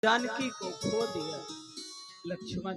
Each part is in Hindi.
जानकी को खो दिया लक्ष्मण।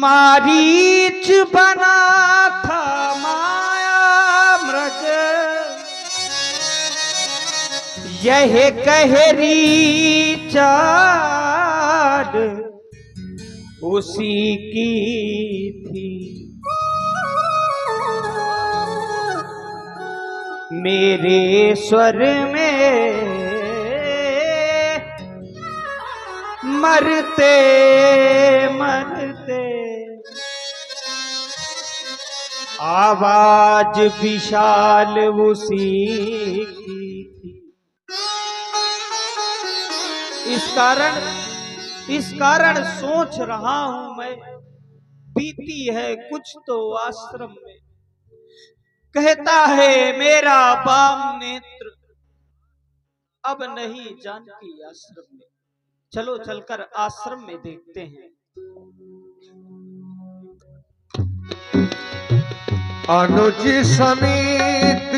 मारीच बना था माया मृग, यह कहरी चाल उसी की थी। मेरे स्वर में मरते मरते आवाज विशाल उसी की थी। इस कारण सोच रहा हूं मैं, बीती है कुछ तो आश्रम में। कहता है मेरा बाम नेत्र, अब नहीं जानकी आश्रम में। चलो चलकर आश्रम में देखते हैं। अनुज समेत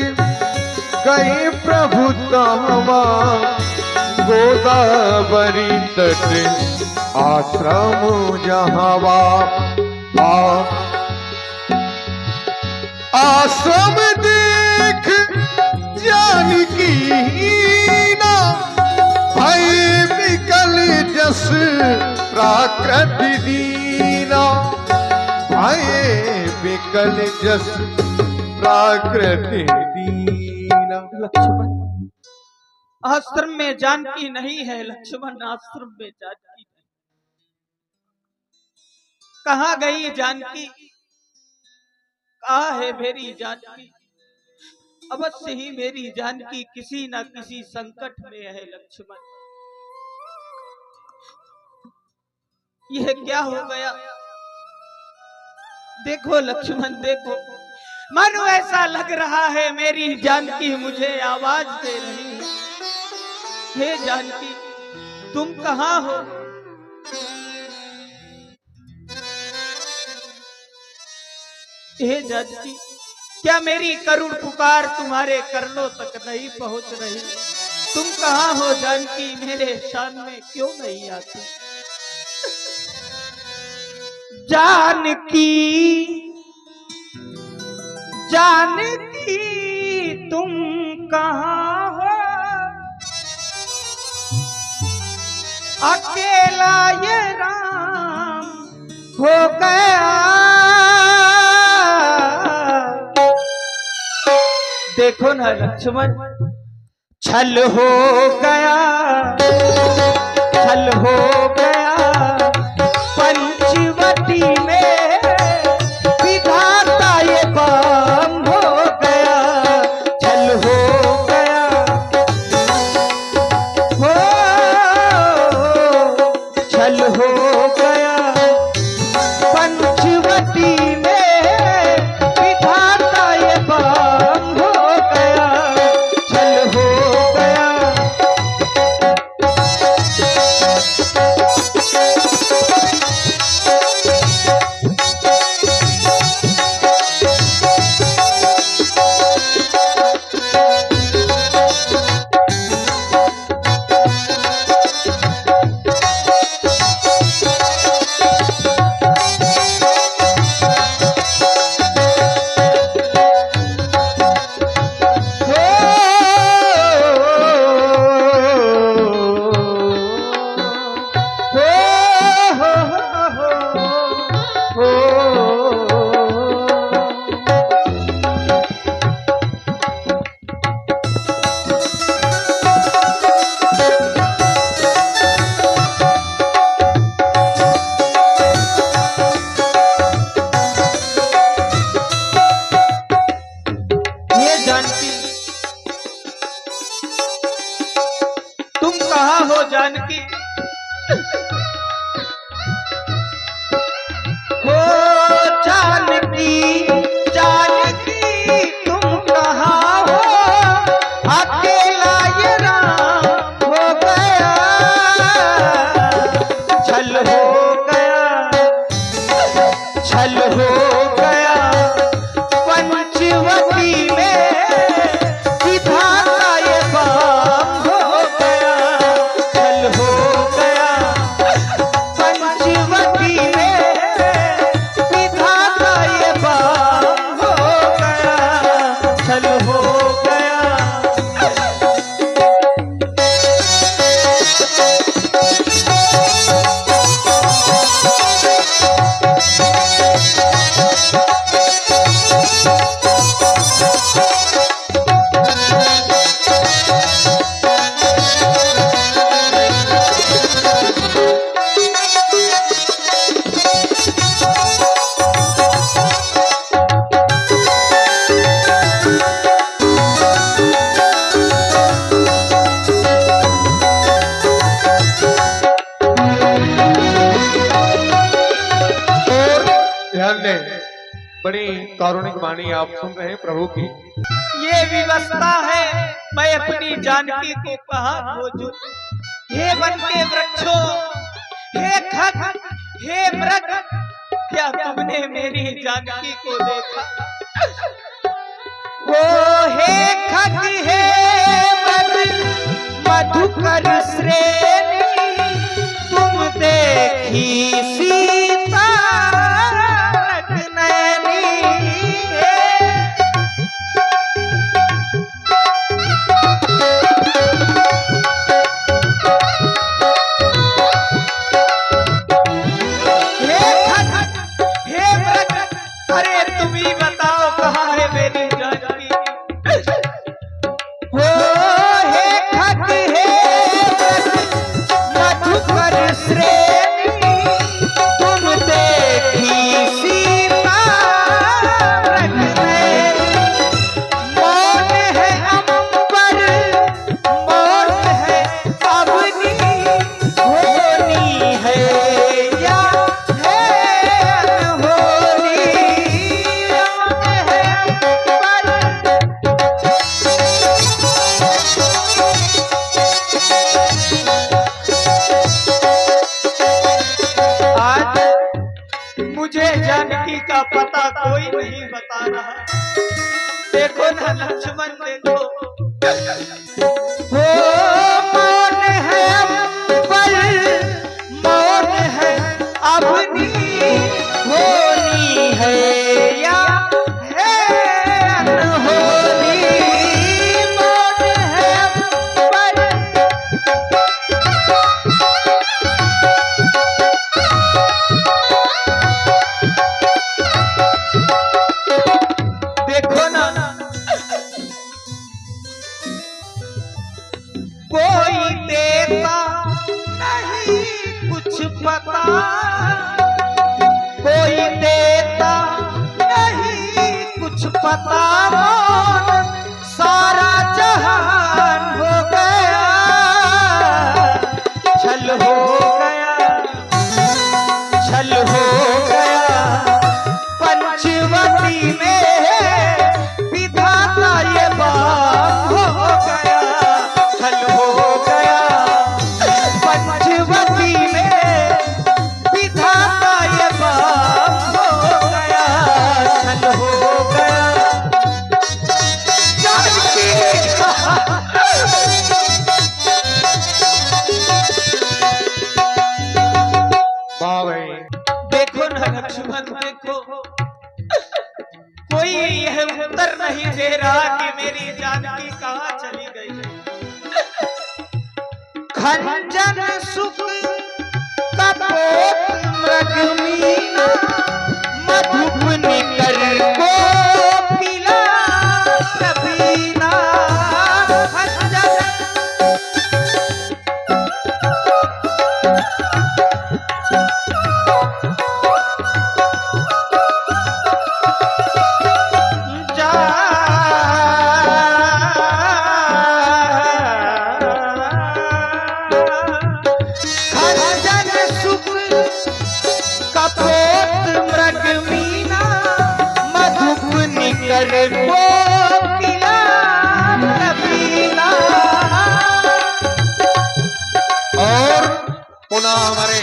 गए प्रभु तहवा, गोदावरी तट आश्रम जहावा। आश्रम देख जानकी ना, भय विकल जस प्राकृति दीना। भय विकल जस प्राकृति दीना। लक्ष्मण, आश्रम में जानकी नहीं है लक्ष्मण, आश्रम में जानकी नहीं। कहाँ गई जानकी? कहाँ है मेरी जानकी? अवश्य ही मेरी जानकी किसी न किसी संकट में है लक्ष्मण। यह क्या हो गया? देखो लक्ष्मण देखो, मानो ऐसा लग रहा है मेरी जानकी मुझे आवाज दे रही है। हे जानकी, तुम कहाँ हो? हे जानकी, क्या मेरी करुण पुकार तुम्हारे कर्णों तक नहीं पहुंच रही? तुम कहाँ हो जानकी? मेरे सामने क्यों नहीं आती? जानकी जानकी तुम कहाँ हो? अकेला ये राम हो गया। देखो ना लक्ष्मण, छल हो गया, छल हो गया पंचवटी में। विधाता ये बाम हो गया, छल हो गया हो, छल हो गया पंचवटी में। विधाता ये बाम हो गया, छल हो गया। तुम कहाँ हो जानकी? हो जानकी, जानकी तुम कहाँ हो? अकेला ये राम हो गया, छल हो गया, छल हो गया पंचवटी में। विधाता ये बाम हो गया, बड़ी कारुणिक वाणी आप सुन रहे हैं प्रभु की। ये व्यवस्था है, मैं अपनी जानकी को कहाँ खोजूं? हे वन के वृक्षों, हे खग, हे मृग, क्या तुमने मेरी जानकी को देखा? वो हे खग, हे मृग, मधुकर श्रेणी, तुम देखी सीता जानकी का पता कोई नहीं बता रहा। देखो ना लक्ष्मण, देखो हो मौन है पर मौन है अपनी होनी है या है अनहोनी, मौन है पर कोई देता नहीं कुछ पता, कोई देता नहीं कुछ पता, सारा जहान हो गया, छल हो गया, छल हो गया, पंचवटी में विधाता ये बात हो गया, छल हो गया, पंचवटी में विधाता ये बात हो गया, छल हो गया। जानकी वाह भाई, देखो ना लक्ष्मण, देखो कोई यह उत्तर नहीं दे रहा कि मेरी जानकी कहाँ चली गई है। खंजन सुख कपोत मृगमीना, मधुप निकर को पिला कबीना, खंजन और पुनः हमारे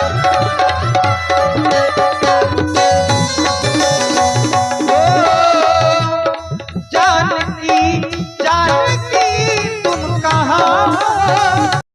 है